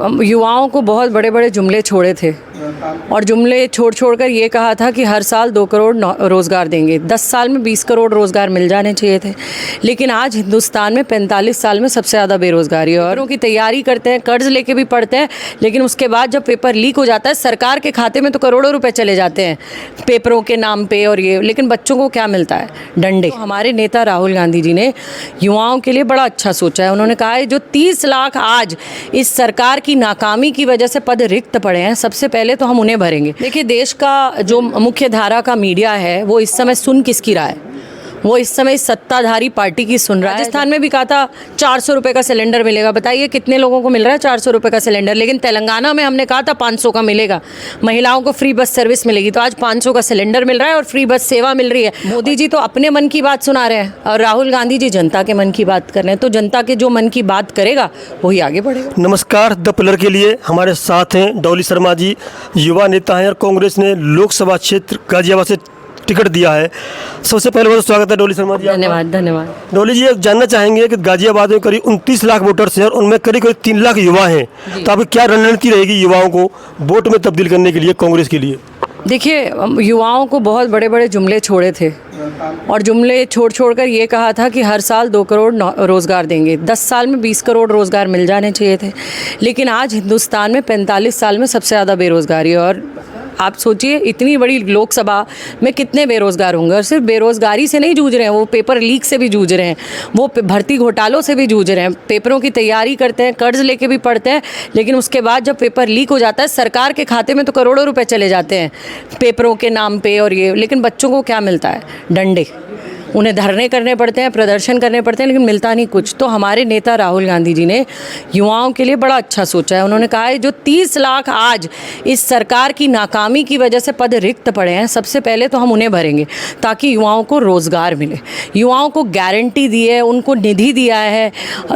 युवाओं को बहुत बड़े बड़े जुमले छोड़े थे और जुमले छोड़ कर ये कहा था कि हर साल 2 करोड़ रोज़गार देंगे, 10 साल में 20 करोड़ रोज़गार मिल जाने चाहिए थे। लेकिन आज हिंदुस्तान में 45 साल में सबसे ज़्यादा बेरोज़गारी है और उनकी तैयारी करते हैं, कर्ज लेके भी पढ़ते हैं, लेकिन उसके बाद जब पेपर लीक हो जाता है सरकार के खाते में तो करोड़ों रुपए चले जाते हैं पेपरों के नाम पे और ये, लेकिन बच्चों को क्या मिलता है? डंडे। तो हमारे नेता राहुल गांधी जी ने युवाओं के लिए बड़ा अच्छा सोचा है। उन्होंने कहा है जो 30 लाख आज इस सरकार की नाकामी की वजह से पद रिक्त पड़े हैं, सबसे पहले तो हम उन्हें भरेंगे। देखिए, देश का जो मुख्य धारा का मीडिया है वो इस समय सुन किसकी रहा है? वो इस समय सत्ताधारी पार्टी की सुन रहा है। राजस्थान में भी कहा था 400 रुपये का सिलेंडर मिलेगा, बताइए कितने लोगों को मिल रहा है 400 रुपये का सिलेंडर। लेकिन तेलंगाना में हमने कहा था 500 का मिलेगा, महिलाओं को फ्री बस सर्विस मिलेगी, तो आज 500 का सिलेंडर मिल रहा है और फ्री बस सेवा मिल रही है। मोदी जी तो अपने मन की बात सुना रहे हैं और राहुल गांधी जी जनता के मन की बात कर रहे हैं, तो जनता के जो मन की बात करेगा वही आगे बढ़ेगा। नमस्कार, द पिलर के लिए हमारे साथ हैं डॉली शर्मा जी, युवा नेता हैं और कांग्रेस ने लोकसभा क्षेत्र गाजियाबाद से टिकट दिया है। सबसे पहले बहुत स्वागत है डॉली शर्मा जी। धन्यवाद धन्यवाद। डॉली जी, जानना चाहेंगे कि गाजियाबाद में करीब 29 लाख वोटर्स हैं और उनमें करीब 3 लाख युवा हैं, तो आपकी क्या रणनीति रहेगी युवाओं को वोट में तब्दील करने के लिए कांग्रेस के लिए? देखिए, युवाओं को बहुत बड़े बड़े जुमले छोड़े थे और जुमले छोड़ कर ये कहा था कि हर साल 2 करोड़ रोज़गार देंगे, 10 साल में 20 करोड़ रोज़गार मिल जाने चाहिए थे। लेकिन आज हिंदुस्तान में 45 साल में सबसे ज़्यादा बेरोज़गारी है और आप सोचिए इतनी बड़ी लोकसभा में कितने बेरोज़गार होंगे। और सिर्फ बेरोज़गारी से नहीं जूझ रहे हैं, वो पेपर लीक से भी जूझ रहे हैं, वो भर्ती घोटालों से भी जूझ रहे हैं, पेपरों की तैयारी करते हैं, कर्ज लेके भी पढ़ते हैं, लेकिन उसके बाद जब पेपर लीक हो जाता है सरकार के खाते में तो करोड़ों रुपए चले जाते हैं पेपरों के नाम पे और ये, लेकिन बच्चों को क्या मिलता है? डंडे। उन्हें धरने करने पड़ते हैं, प्रदर्शन करने पड़ते हैं, लेकिन मिलता नहीं कुछ। तो हमारे नेता राहुल गांधी जी ने युवाओं के लिए बड़ा अच्छा सोचा है। उन्होंने कहा है जो 30 लाख आज इस सरकार की नाकामी की वजह से पद रिक्त पड़े हैं, सबसे पहले तो हम उन्हें भरेंगे ताकि युवाओं को रोज़गार मिले। युवाओं को गारंटी दी है, उनको निधि दिया है,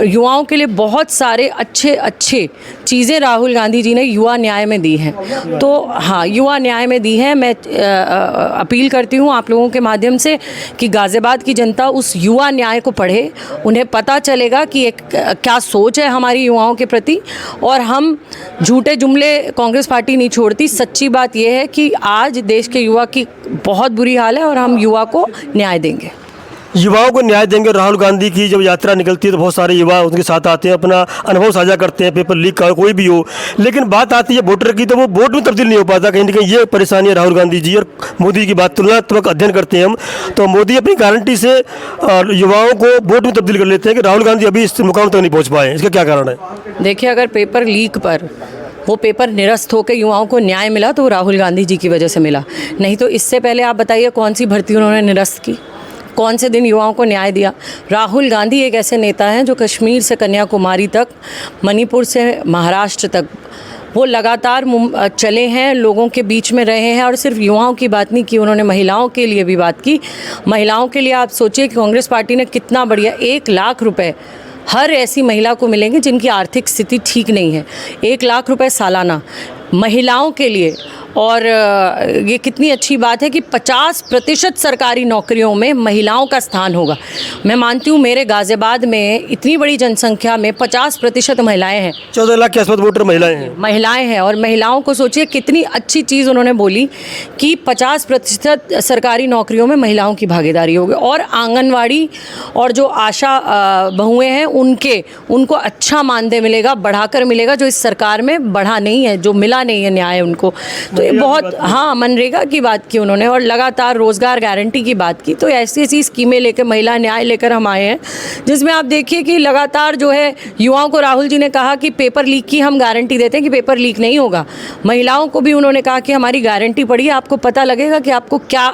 युवाओं के लिए बहुत सारे अच्छे चीज़ें राहुल गांधी जी ने युवा न्याय में दी हैं। तो हाँ, युवा न्याय में दी है। मैं अपील करती हूँ आप लोगों के माध्यम से कि गाजियाबाद की जनता उस युवा न्याय को पढ़े, उन्हें पता चलेगा कि एक क्या सोच है हमारी युवाओं के प्रति। और हम झूठे जुमले कांग्रेस पार्टी नहीं छोड़ती। सच्ची बात यह है कि आज देश के युवा की बहुत बुरी हाल है और हम युवा को न्याय देंगे, युवाओं को न्याय देंगे। राहुल गांधी की जब यात्रा निकलती है तो बहुत सारे युवा उनके साथ आते हैं, अपना अनुभव साझा करते हैं, पेपर लीक का कोई भी हो। लेकिन बात आती है वोटर की, तो वो वोट में तब्दील नहीं हो पाता। कहीं ना कहीं ये परेशानी है राहुल गांधी जी और मोदी की बात तुलनात्मक अध्ययन करते हैं हम, तो मोदी अपनी गारंटी से युवाओं को वोट में तब्दील कर लेते हैं कि राहुल गांधी अभी इस मुकाम तक नहीं पहुँच पाए। इसका क्या कारण है? देखिए, अगर पेपर लीक पर वो पेपर निरस्त होकर युवाओं को न्याय मिला तो राहुल गांधी जी की वजह से मिला, नहीं तो इससे पहले आप बताइए कौन सी भर्ती उन्होंने निरस्त की, कौन से दिन युवाओं को न्याय दिया? राहुल गांधी एक ऐसे नेता हैं जो कश्मीर से कन्याकुमारी तक, मणिपुर से महाराष्ट्र तक वो लगातार चले हैं, लोगों के बीच में रहे हैं और सिर्फ युवाओं की बात नहीं की, उन्होंने महिलाओं के लिए भी बात की। महिलाओं के लिए आप सोचिए कि कांग्रेस पार्टी ने कितना बढ़िया 1 लाख रुपए हर ऐसी महिला को मिलेंगे जिनकी आर्थिक स्थिति ठीक नहीं है। 1 लाख रुपए सालाना महिलाओं के लिए। और ये कितनी अच्छी बात है कि 50% सरकारी नौकरियों में महिलाओं का स्थान होगा। मैं मानती हूँ मेरे गाजियाबाद में इतनी बड़ी जनसंख्या में 50% महिलाएं हैं। 14 लाख के आसपास वोटर महिलाएं हैं और महिलाओं को सोचिए कितनी अच्छी चीज़ उन्होंने बोली कि 50% सरकारी नौकरियों में महिलाओं की भागीदारी होगी और आंगनवाड़ी और जो आशा बहुएँ हैं उनको अच्छा मानदेय मिलेगा, बढ़ाकर मिलेगा, जो इस सरकार में बढ़ा नहीं है, जो मिला नहीं है न्याय उनको। तो ये बहुत, हाँ, मनरेगा की बात की उन्होंने और लगातार रोज़गार गारंटी की बात की। तो ऐसी ऐसी स्कीमें लेकर, महिला न्याय लेकर हम आए हैं, जिसमें आप देखिए कि लगातार जो है युवाओं को राहुल जी ने कहा कि पेपर लीक की हम गारंटी देते हैं कि पेपर लीक नहीं होगा। महिलाओं को भी उन्होंने कहा कि हमारी गारंटी पढ़िए, आपको पता लगेगा कि आपको क्या,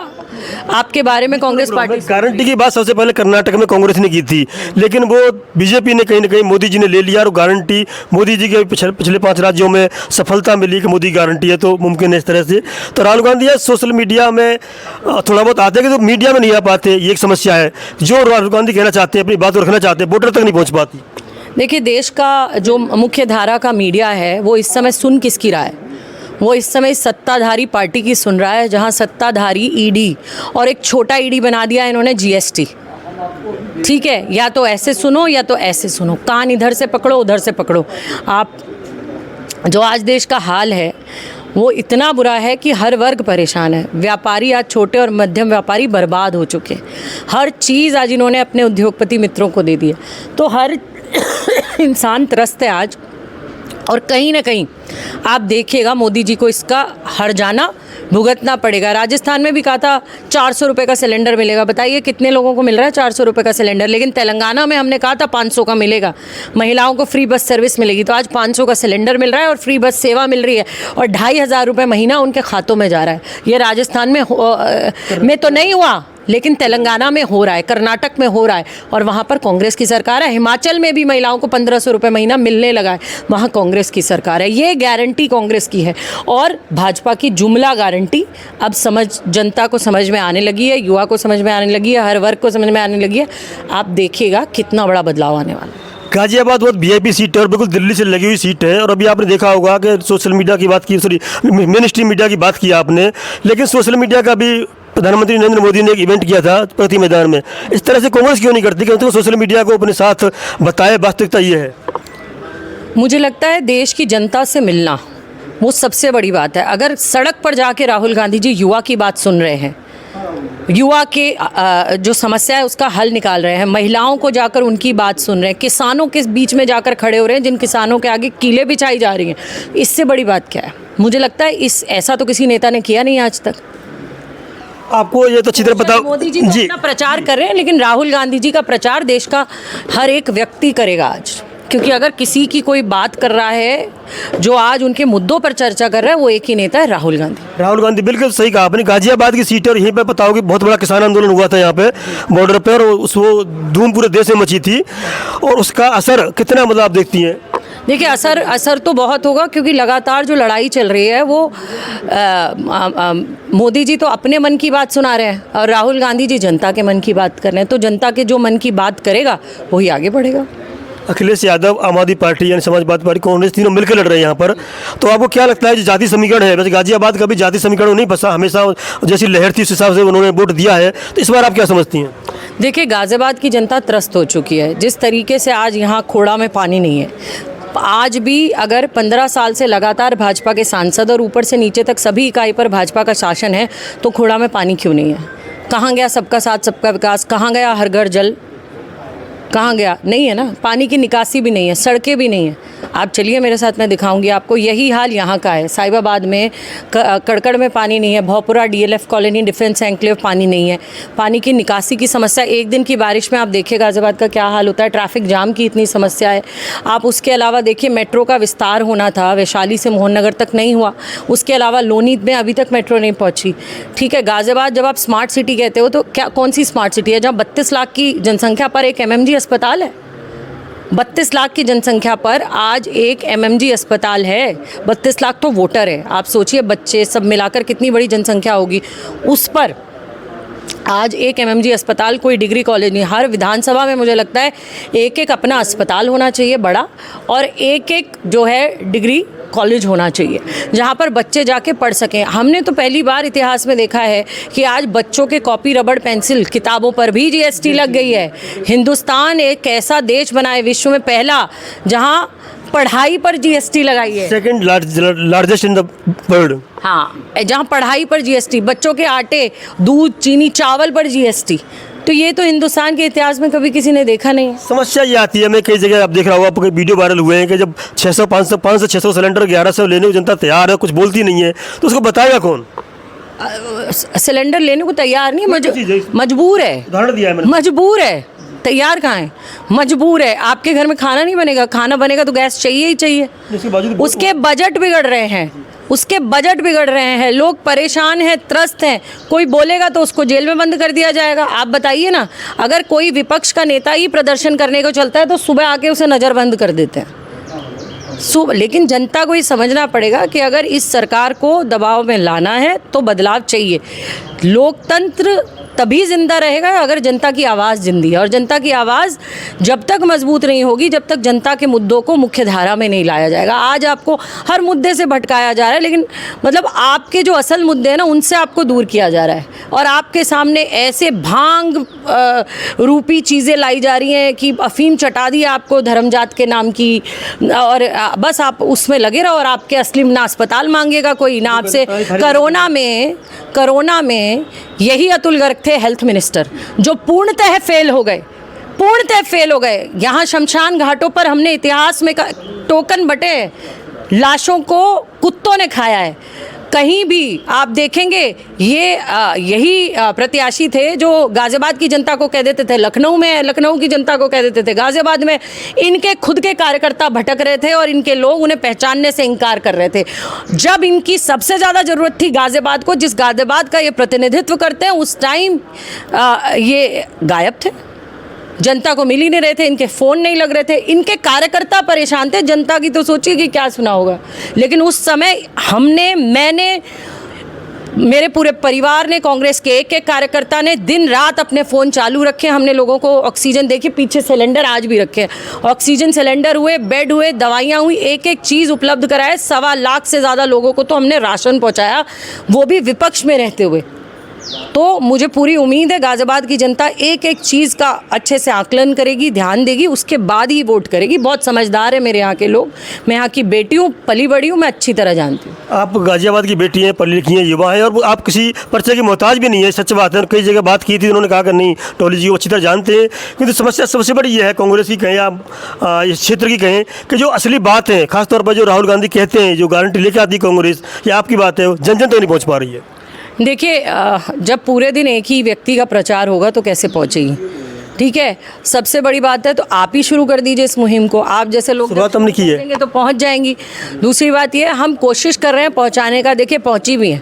आपके बारे में कांग्रेस पार्टी। गारंटी की बात सबसे पहले कर्नाटक में कांग्रेस ने की थी, लेकिन वो बीजेपी ने कहीं ना कहीं मोदी जी ने ले लिया और गारंटी मोदी जी के पिछले 5 राज्यों में सफलता मिली कि मोदी गारंटी है तो मुमकिन है इस तरह से। तो राहुल गांधी सोशल मीडिया में थोड़ा बहुत आते हैं कि तो मीडिया में नहीं आ पाते, ये एक समस्या है। जो राहुल गांधी कहना चाहते हैं, अपनी बात रखना चाहते हैं, वोटर तक नहीं पहुँच पाती। देखिए, देश का जो मुख्य धारा का मीडिया है वो इस समय सुन किसकी रहा है? वो इस समय सत्ताधारी पार्टी की सुन रहा है, जहां सत्ताधारी ईडी और एक छोटा ईडी बना दिया इन्होंने, जीएसटी। ठीक है, या तो ऐसे सुनो या तो ऐसे सुनो, कान इधर से पकड़ो उधर से पकड़ो। आप जो आज देश का हाल है वो इतना बुरा है कि हर वर्ग परेशान है। व्यापारी आज छोटे और मध्यम व्यापारी बर्बाद हो चुके हैं। हर चीज़ आज इन्होंने अपने उद्योगपति मित्रों को दे दी है, तो हर इंसान त्रस्त है आज। और कहीं ना कहीं आप देखिएगा मोदी जी को इसका हर्जाना भुगतना पड़ेगा। राजस्थान में भी कहा था 400 रुपये का सिलेंडर मिलेगा, बताइए कितने लोगों को मिल रहा है 400 रुपये का सिलेंडर। लेकिन तेलंगाना में हमने कहा था 500 का मिलेगा, महिलाओं को फ्री बस सर्विस मिलेगी, तो आज 500 का सिलेंडर मिल रहा है और फ्री बस सेवा मिल रही है और 2500 रुपये महीना उनके खातों में जा रहा है। ये राजस्थान में तो नहीं हुआ, लेकिन तेलंगाना में हो रहा है, कर्नाटक में हो रहा है, और वहाँ पर कांग्रेस की सरकार है। हिमाचल में भी महिलाओं को 1500 रुपये महीना मिलने लगा है, वहाँ कांग्रेस की सरकार है। ये गारंटी कांग्रेस की है और भाजपा की जुमला गारंटी अब जनता को समझ में आने लगी है, युवा को समझ में आने लगी है, हर वर्ग को समझ में आने लगी है। आप देखिएगा कितना बड़ा बदलाव आने वाला है। गाजियाबाद बहुत वीआईपी सीट है और बिल्कुल दिल्ली से लगी हुई सीट है। और अभी आपने देखा होगा कि सोशल मीडिया की बात की, सॉरी मेन स्ट्रीम मीडिया की बात की आपने, लेकिन सोशल मीडिया का भी प्रधानमंत्री नरेंद्र मोदी ने एक इवेंट किया था प्रगति मैदान में। इस तरह से कांग्रेस क्यों नहीं करती, क्योंकि सोशल मीडिया को अपने साथ बताए, वास्तविकता ये है। मुझे लगता है देश की जनता से मिलना वो सबसे बड़ी बात है। अगर सड़क पर जाके राहुल गांधी जी युवा की बात सुन रहे हैं, युवा के जो समस्या है उसका हल निकाल रहे हैं, महिलाओं को जाकर उनकी बात सुन रहे हैं, किसानों के बीच में जाकर खड़े हो रहे हैं जिन किसानों के आगे कीलें बिछाई जा रही हैं, इससे बड़ी बात क्या है? मुझे लगता है ऐसा तो किसी नेता ने किया नहीं आज तक। आपको ये तो अच्छी तरह पता, मोदी जी तो अपना प्रचार कर रहे हैं, लेकिन राहुल गांधी जी का प्रचार देश का हर एक व्यक्ति करेगा आज, क्योंकि अगर किसी की कोई बात कर रहा है जो आज उनके मुद्दों पर चर्चा कर रहा है, वो एक ही नेता है, राहुल गांधी। बिल्कुल सही कहा आपने। गाजियाबाद की सीट है और यहीं पे बताओ कि बहुत बड़ा किसान आंदोलन हुआ था यहाँ पे बॉर्डर पर, और वो धूम पूरे देश में मची थी, और उसका असर कितना, मतलब आप देखती हैं? देखिए असर तो बहुत होगा, क्योंकि लगातार जो लड़ाई चल रही है वो मोदी जी तो अपने मन की बात सुना रहे हैं और राहुल गांधी जी जनता के मन की बात कर रहे हैं। तो जनता के जो मन की बात करेगा वही आगे बढ़ेगा। अखिलेश यादव, आम आदमी पार्टी यानी समाजवादी पार्टी, कांग्रेस, तीनों मिलकर लड़ रहे हैं यहाँ पर। तो आपको क्या लगता है जो जाति समीकरण है, वैसे गाजियाबाद का भी जाति समीकरण नहीं फंसा, हमेशा जैसी लहर थी उस हिसाब से उन्होंने वोट दिया है, तो इस बार आप क्या समझती हैं? देखिए गाजियाबाद की जनता त्रस्त हो चुकी है। जिस तरीके से आज यहाँ खोड़ा में पानी नहीं है, आज भी अगर 15 साल से लगातार भाजपा के सांसद और ऊपर से नीचे तक सभी इकाई पर भाजपा का शासन है, तो खोड़ा में पानी क्यों नहीं है? कहाँ गया सबका साथ सबका विकास? कहाँ गया हर घर जल? कहाँ गया? नहीं है ना। पानी की निकासी भी नहीं है, सड़कें भी नहीं है। आप चलिए मेरे साथ, मैं दिखाऊंगी आपको। यही हाल यहाँ का है। साहिबाबाद में कड़कड़ में पानी नहीं है, भौपुरा डीएलएफ कॉलोनी डिफेंस एन्क्लेव पानी नहीं है। पानी की निकासी की समस्या, एक दिन की बारिश में आप देखिए गाजियाबाद का क्या हाल होता है। ट्रैफिक जाम की इतनी समस्या है। आप उसके अलावा देखिए मेट्रो का विस्तार होना था, वैशाली से मोहन नगर तक नहीं हुआ। उसके अलावा लोनी में अभी तक मेट्रो नहीं पहुँची। ठीक है, गाजियाबाद जब आप स्मार्ट सिटी कहते हो तो क्या कौन सी स्मार्ट सिटी है जहाँ 32 लाख की जनसंख्या पर एक MMG अस्पताल है? 32 लाख की जनसंख्या पर आज एक MMG अस्पताल है। 32 लाख तो वोटर है। आप सोचिए बच्चे सब मिलाकर कितनी बड़ी जनसंख्या होगी। उस पर आज एक MMG अस्पताल, कोई डिग्री कॉलेज नहीं। हर विधानसभा में मुझे लगता है एक एक अपना अस्पताल होना चाहिए बड़ा, और एक एक जो है डिग्री कॉलेज होना चाहिए जहाँ पर बच्चे जाके पढ़ सकें। हमने तो पहली बार इतिहास में देखा है कि आज बच्चों के कॉपी, रबड़, पेंसिल, किताबों पर भी GST लग गई है। हिंदुस्तान एक ऐसा देश बना है विश्व में पहला जहाँ पढ़ाई पर GST लगाई है, second largest in the world. हाँ, जहाँ पढ़ाई पर GST, बच्चों के आटे, दूध, चीनी, चावल पर GST। तो ये तो हिंदुस्तान के इतिहास में कभी किसी ने देखा नहीं है। समस्या ये आती है, मैं कई जगह आप देख रहा हूँ, आपको वीडियो वायरल हुए हैं कि जब 600 500 600 सिलेंडर 1100 लेने को जनता तैयार है, कुछ बोलती नहीं है, तो उसको बताएगा कौन? सिलेंडर लेने को तैयार नहीं, मजबूर है। उदाहरण दिया है मैंने। मजबूर है, तैयार कहाँ है? मजबूर है। आपके घर में खाना नहीं बनेगा, खाना बनेगा तो गैस चाहिए ही चाहिए। उसके बजट बिगड़ रहे हैं, उसके बजट बिगड़ रहे हैं, लोग परेशान हैं, त्रस्त हैं। कोई बोलेगा तो उसको जेल में बंद कर दिया जाएगा। आप बताइए ना, अगर कोई विपक्ष का नेता ही प्रदर्शन करने को चलता है तो सुबह आके उसे नज़रबंद कर देते हैं। लेकिन जनता को ये समझना पड़ेगा कि अगर इस सरकार को दबाव में लाना है तो बदलाव चाहिए। लोकतंत्र तभी ज़िंदा रहेगा अगर जनता की आवाज़ जिंदी है, और जनता की आवाज़ जब तक मजबूत नहीं होगी, जब तक जनता के मुद्दों को मुख्य धारा में नहीं लाया जाएगा। आज आपको हर मुद्दे से भटकाया जा रहा है, लेकिन मतलब आपके जो असल मुद्दे हैं ना, उनसे आपको दूर किया जा रहा है, और आपके सामने ऐसे भांग रूपी चीज़ें लाई जा रही हैं कि अफीम चटा दी आपको धर्मजात के नाम की, और बस आप उसमें लगे रहो, और आपके असली ना अस्पताल मांगेगा कोई, ना आपसे। कोरोना में यही अतुल गर्ग थे हेल्थ मिनिस्टर, जो पूर्णतः फेल हो गए। यहाँ शमशान घाटों पर हमने इतिहास में टोकन बटे हैं, लाशों को कुत्तों ने खाया है। कहीं भी आप देखेंगे यही प्रत्याशी थे जो गाजियाबाद की जनता को कह देते थे, लखनऊ की जनता को कह देते थे, गाजियाबाद में इनके खुद के कार्यकर्ता भटक रहे थे और इनके लोग उन्हें पहचानने से इनकार कर रहे थे। जब इनकी सबसे ज़्यादा ज़रूरत थी गाजियाबाद को, जिस गाजियाबाद का ये प्रतिनिधित्व करते हैं, उस टाइम ये गायब थे, जनता को मिल ही नहीं रहे थे, इनके फ़ोन नहीं लग रहे थे, इनके कार्यकर्ता परेशान थे। जनता की तो सोचिए कि क्या सुना होगा। लेकिन उस समय मैंने मेरे पूरे परिवार ने, कांग्रेस के एक कार्यकर्ता ने दिन रात अपने फ़ोन चालू रखे। हमने लोगों को ऑक्सीजन, देखिए पीछे सिलेंडर आज भी रखे, ऑक्सीजन सिलेंडर हुए, बेड हुए, दवाइयाँ हुई, एक चीज़ उपलब्ध कराए। 1.25 लाख से ज़्यादा लोगों को तो हमने राशन पहुँचाया, वो भी विपक्ष में रहते हुए। तो मुझे पूरी उम्मीद है गाजियाबाद की जनता एक चीज़ का अच्छे से आकलन करेगी, ध्यान देगी, उसके बाद ही वोट करेगी। बहुत समझदार है मेरे यहाँ के लोग, मैं यहाँ की बेटी हूँ, पली बड़ी हूँ, मैं अच्छी तरह जानती हूँ। आप गाजियाबाद की बेटी हैं, पढ़ी लिखी हैं, युवा हैं, और आप किसी पर्चे की मोहताज भी नहीं है। सच बात है, कई जगह बात की थी, उन्होंने कहा कि नहीं, टोली जी को अच्छी तरह जानते हैं। किंतु समस्या सबसे बड़ी ये है, कांग्रेस की कहें, आप इस क्षेत्र की कहें, कि जो असली बात है, खासतौर पर जो राहुल गांधी कहते हैं, जो गारंटी लेके आती कांग्रेस, ये आपकी बात है, जन जन तो नहीं पहुँच पा रही है। देखिए, जब पूरे दिन एक ही व्यक्ति का प्रचार होगा तो कैसे पहुंचेगी? ठीक है, सबसे बड़ी बात है तो आप ही शुरू कर दीजिए इस मुहिम को। आप जैसे लोग शुरुआत हमने की है तो पहुंच जाएंगी। दूसरी बात ये, हम कोशिश कर रहे हैं पहुंचाने का। देखिए, पहुंची भी है।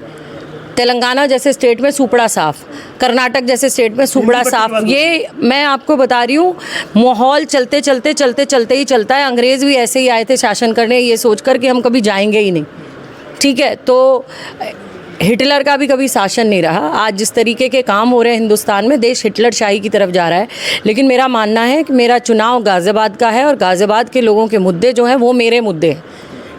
तेलंगाना जैसे स्टेट में सुपड़ा साफ, कर्नाटक जैसे स्टेट में सुपड़ा साफ। ये मैं आपको बता रही हूँ, माहौल चलते ही चलता है। अंग्रेज़ भी ऐसे ही आए थे शासन करने, ये सोचकर कि हम कभी जाएंगे ही नहीं। ठीक है, तो हिटलर का भी कभी शासन नहीं रहा। आज जिस तरीके के काम हो रहे हैं हिंदुस्तान में, देश हिटलर शाही की तरफ जा रहा है। लेकिन मेरा मानना है कि मेरा चुनाव गाजियाबाद का है, और गाजियाबाद के लोगों के मुद्दे जो हैं वो मेरे मुद्दे हैं।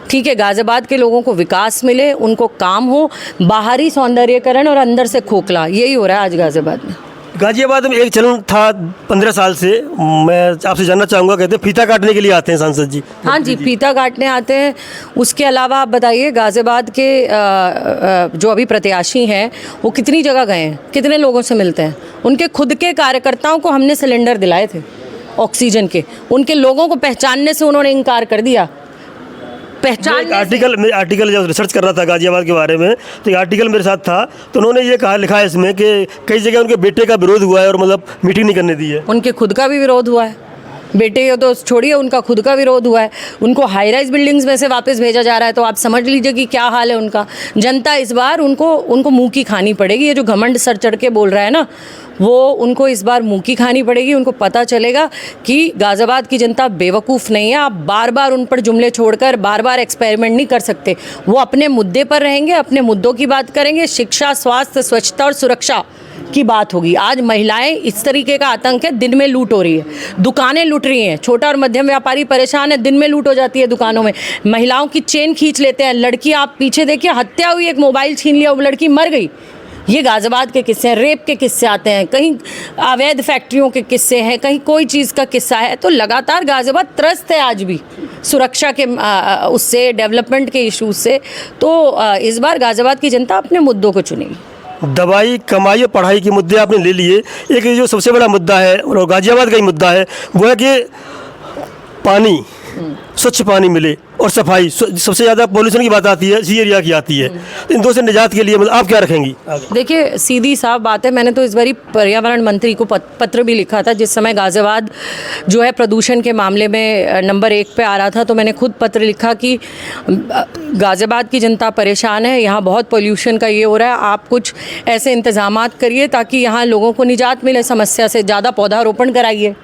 ठीक है, गाजियाबाद के लोगों को विकास मिले, उनको काम हो, बाहरी सौंदर्यकरण और अंदर से खोखला, यही हो रहा है आज गाजियाबाद में। गाजियाबाद में एक चलन था 15 साल से, मैं आपसे जानना चाहूँगा, कहते हैं फीता काटने के लिए आते हैं सांसद जी। हाँ जी, फीता काटने आते हैं। उसके अलावा आप बताइए, गाजियाबाद के जो अभी प्रत्याशी हैं वो कितनी जगह गए हैं, कितने लोगों से मिलते हैं? उनके खुद के कार्यकर्ताओं को हमने सिलेंडर दिलाए थे ऑक्सीजन के, उनके लोगों को पहचानने से उन्होंने इनकार कर दिया। आर्टिकल जब रिसर्च कर रहा था गाजियाबाद के बारे में, तो एक आर्टिकल मेरे साथ था, तो उन्होंने ये कहा, लिखा है इसमें कि कई जगह उनके बेटे का विरोध हुआ है, और मतलब मीटिंग नहीं करने दी है। उनके खुद का भी विरोध हुआ है, बेटे को तो छोड़िए, उनका खुद का विरोध हुआ है। उनको हाई राइज बिल्डिंग्स में से वापस भेजा जा रहा है, तो आप समझ लीजिए कि क्या हाल है उनका। जनता इस बार उनको मुँह की खानी पड़ेगी। ये जो घमंड सर चढ़ के बोल रहा है ना, वो उनको इस बार मुँह की खानी पड़ेगी। उनको पता चलेगा कि गाजियाबाद की जनता बेवकूफ़ नहीं है। आप बार बार उन पर जुमले छोड़कर बार बार एक्सपेरिमेंट नहीं कर सकते। वो अपने मुद्दे पर रहेंगे, अपने मुद्दों की बात करेंगे। शिक्षा, स्वास्थ्य, स्वच्छता और सुरक्षा की बात होगी। आज महिलाएं, इस तरीके का आतंक है, दिन में लूट हो रही है, दुकानें लूट रही हैं, छोटा और मध्यम व्यापारी परेशान है, दिन में लूट हो जाती है दुकानों में, महिलाओं की चेन खींच लेते हैं। लड़की, आप पीछे देखिए, हत्या हुई, एक मोबाइल छीन लिया, वो लड़की मर गई। ये गाजियाबाद के किस्से हैं। रेप के किस्से आते हैं, कहीं अवैध फैक्ट्रियों के किस्से हैं, कहीं कोई चीज़ का किस्सा है। तो लगातार गाजियाबाद त्रस्त है आज भी सुरक्षा के उससे, डेवलपमेंट के इशूज़ से। तो इस बार गाजियाबाद की जनता अपने मुद्दों को चुनेगी। दवाई, कमाई और पढ़ाई के मुद्दे आपने ले लिए। एक जो सबसे बड़ा मुद्दा है, और गाजियाबाद का ही मुद्दा है, वो है कि पानी, स्वच्छ पानी मिले, और सफाई। सबसे ज़्यादा पॉल्यूशन की बात आती है, इसी एरिया की आती है। इन दो से निजात के लिए मतलब आप क्या रखेंगी? देखिए, सीधी साफ बात है, मैंने तो इस बारी पर्यावरण मंत्री को पत्र भी लिखा था। जिस समय गाजियाबाद जो है प्रदूषण के मामले में नंबर 1 पे आ रहा था, तो मैंने खुद पत्र लिखा कि गाजियाबाद की जनता परेशान है, यहाँ बहुत पॉल्यूशन का ये हो रहा है, आप कुछ ऐसे इंतजामात करिए ताकि यहाँ लोगों को निजात मिले समस्या से। ज़्यादा पौधारोपण कराइए।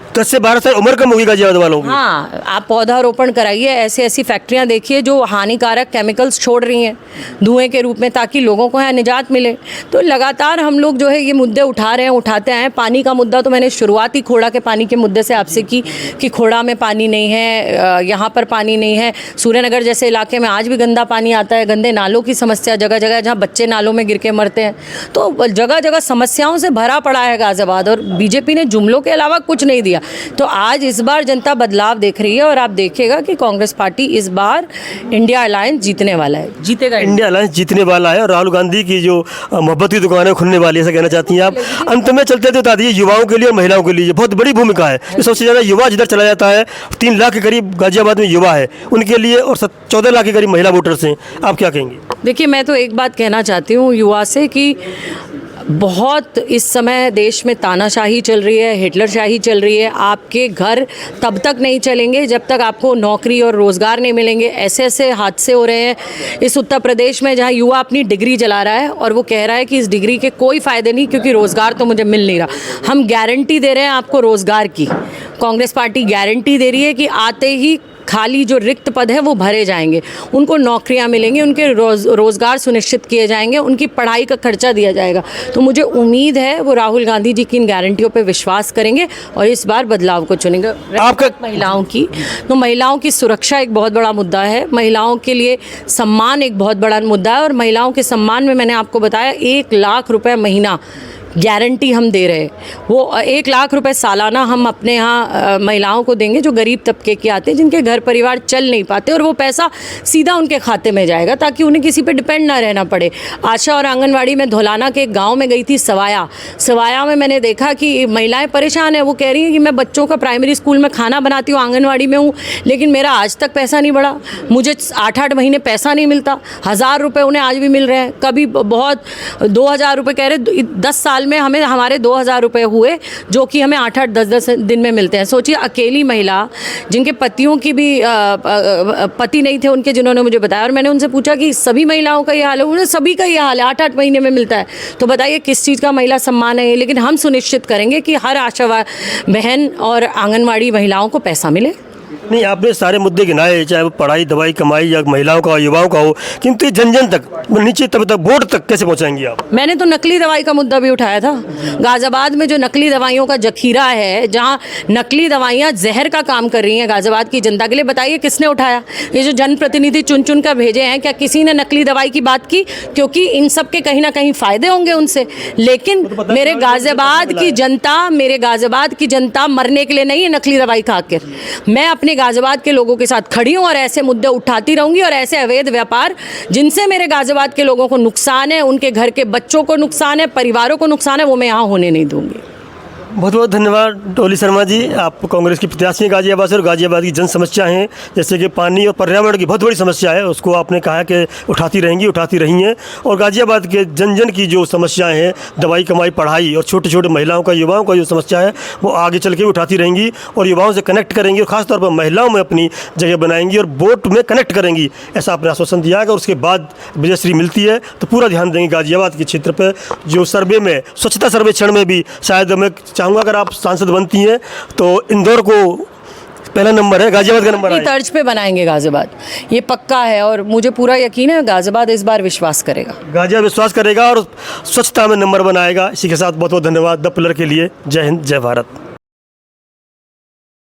10 से 12 साल उम्र कम होगी गाजियाबाद वालों की। हाँ, आप पौधारोपण कराइए, ऐसी ऐसी फैक्ट्रियां देखिए जो हानिकारक केमिकल्स छोड़ रही हैं धुएं के रूप में, ताकि लोगों को यहाँ निजात मिले। तो लगातार हम लोग जो है ये मुद्दे उठा रहे हैं, उठाते आए हैं। पानी का मुद्दा तो मैंने शुरुआत ही खोड़ा के पानी के मुद्दे से आपसे की कि खोड़ा में पानी नहीं है, यहाँ पर पानी नहीं है। सूर्यनगर जैसे इलाके में आज भी गंदा पानी आता है, गंदे नालों की समस्या जगह जगह, जहाँ बच्चे नालों में गिर के मरते हैं। तो जगह जगह समस्याओं से भरा पड़ा है गाजियाबाद, और बीजेपी ने जुमलों के अलावा कुछ नहीं दिया। तो आज इस बार जनता बदलाव देख रही है, और आप देखिएगा कि कांग्रेस पार्टी इस बार इंडिया अलायंस जीतने वाला है, जीतेगा। इंडिया अलायंस जीतने वाला है, और राहुल गांधी की जो मोहब्बत की दुकानें खुलने वाली है, ऐसा कहना चाहती हैं आप? अंत में चलते तो बता दीजिए, युवाओं के लिए और महिलाओं के लिए बहुत बड़ी भूमिका है। सबसे ज़्यादा युवा जिधर चला जाता है, 3 लाख के करीब गाजियाबाद में युवा है उनके लिए, और 14 लाख के करीब महिला वोटर्स हैं। आप क्या कहेंगे? देखिए, मैं तो एक बात कहना चाहती हूँ युवा से कि बहुत इस समय देश में तानाशाही चल रही है, हिटलरशाही चल रही है। आपके घर तब तक नहीं चलेंगे जब तक आपको नौकरी और रोज़गार नहीं मिलेंगे। ऐसे ऐसे हादसे हो रहे हैं इस उत्तर प्रदेश में, जहां युवा अपनी डिग्री जला रहा है और वो कह रहा है कि इस डिग्री के कोई फ़ायदे नहीं, क्योंकि रोज़गार तो मुझे मिल नहीं रहा। हम गारंटी दे रहे हैं आपको रोज़गार की, कांग्रेस पार्टी गारंटी दे रही है कि आते ही खाली जो रिक्त पद है वो भरे जाएंगे, उनको नौकरियां मिलेंगी, उनके रोज़गार सुनिश्चित किए जाएंगे, उनकी पढ़ाई का खर्चा दिया जाएगा। तो मुझे उम्मीद है वो राहुल गांधी जी की इन गारंटियों पे विश्वास करेंगे और इस बार बदलाव को चुनेंगे। आपका महिलाओं की, तो महिलाओं की सुरक्षा एक बहुत बड़ा मुद्दा है, महिलाओं के लिए सम्मान एक बहुत बड़ा मुद्दा है, और महिलाओं के सम्मान में मैंने आपको बताया 1 लाख रुपए महीना गारंटी हम दे रहे हैं। वो 1 लाख रुपए सालाना हम अपने यहाँ महिलाओं को देंगे जो गरीब तबके के आते हैं, जिनके घर परिवार चल नहीं पाते, और वो पैसा सीधा उनके खाते में जाएगा ताकि उन्हें किसी पे डिपेंड ना रहना पड़े। आशा और आंगनवाड़ी में धौलाना के एक गाँव में गई थी, सवाया में मैंने देखा कि महिलाएं परेशान हैं। वो कह रही हैं कि मैं बच्चों का प्राइमरी स्कूल में खाना बनाती हूँ, आंगनवाड़ी में हूँ, लेकिन मेरा आज तक पैसा नहीं बढ़ा, मुझे 8-8 महीने पैसा नहीं मिलता। 1000 रुपये उन्हें आज भी मिल रहे हैं, कभी बहुत 2000 रुपये कह रहे। 10 साल में हमें हमारे 2000 रुपये हुए, जो कि हमें 8-8 10-10 दिन में मिलते हैं। सोचिए, अकेली महिला जिनके पतियों की भी पति नहीं थे उनके, जिन्होंने मुझे बताया, और मैंने उनसे पूछा कि सभी महिलाओं का ये हाल है, उन्हें सभी का ये हाल है, 8-8 महीने में मिलता है। तो बताइए किस चीज़ का महिला सम्मान है ये। लेकिन हम सुनिश्चित करेंगे कि हर आशा बहन और आंगनवाड़ी महिलाओं को पैसा मिले। नहीं, आपने सारे मुद्दे गिनाए, चाहे वो पढ़ाई, दवाई, कमाई, या महिलाओं का, युवाओं का हो, किंतु ये जन जन तक, नीचे तब तक, बोर्ड तक कैसे पहुंचाएंगी आप? मैंने तो नकली दवाई का मुद्दा भी उठाया था। गाजियाबाद में जो नकली दवाइयों का जखीरा है, जहां नकली दवाइयां जहर का काम कर रही हैं गाजियाबाद की जनता के लिए, बताइए किसने उठाया? ये जो जनप्रतिनिधि चुन चुन कर भेजे हैं, क्या किसी ने नकली दवाई की बात की? क्योंकि इन सब के कहीं ना कहीं फ़ायदे होंगे उनसे। लेकिन मेरे गाजियाबाद की जनता मरने के लिए नहीं है नकली दवाई खाकर। मैं अपने गाजियाबाद के लोगों के साथ खड़ी हूँ और ऐसे मुद्दे उठाती रहूंगी, और ऐसे अवैध व्यापार जिनसे मेरे गाजियाबाद के लोगों को नुकसान है, उनके घर के बच्चों को नुकसान है, परिवारों को नुकसान है, वो मैं यहाँ होने नहीं दूंगी। बहुत बहुत धन्यवाद डोली शर्मा जी। आप कांग्रेस की प्रत्याशी हैं गाजियाबाद से, और गाजियाबाद की जन समस्या हैं जैसे कि पानी और पर्यावरण की बहुत बड़ी समस्या है, उसको आपने कहा कि उठाती रही हैं। और गाजियाबाद के जन जन की जो समस्याएं हैं, दवाई, कमाई, पढ़ाई, और छोटे छोटे महिलाओं का, युवाओं का जो समस्या है, वो आगे चल के उठाती रहेंगी, और युवाओं से कनेक्ट करेंगी, और ख़ासतौर पर महिलाओं में अपनी जगह बनाएंगी और वोट में कनेक्ट करेंगी, ऐसा आपने आश्वासन दिया है। और उसके बाद विजयश्री मिलती है तो पूरा ध्यान देंगे गाजियाबाद के क्षेत्र पर। जो सर्वे में, स्वच्छता सर्वेक्षण में भी शायद मैं चाहूँगा अगर आप सांसद बनती हैं तो इंदौर को पहला नंबर है, गाजियाबाद का नंबर है, तर्ज पे बनाएंगे गाजियाबाद, ये पक्का है। और मुझे पूरा यकीन है गाजियाबाद इस बार विश्वास करेगा, गाजियाबाद विश्वास करेगा और स्वच्छता में नंबर बनाएगा। इसी के साथ बहुत बहुत धन्यवाद द पिलर के लिए। जय हिंद, जय भारत।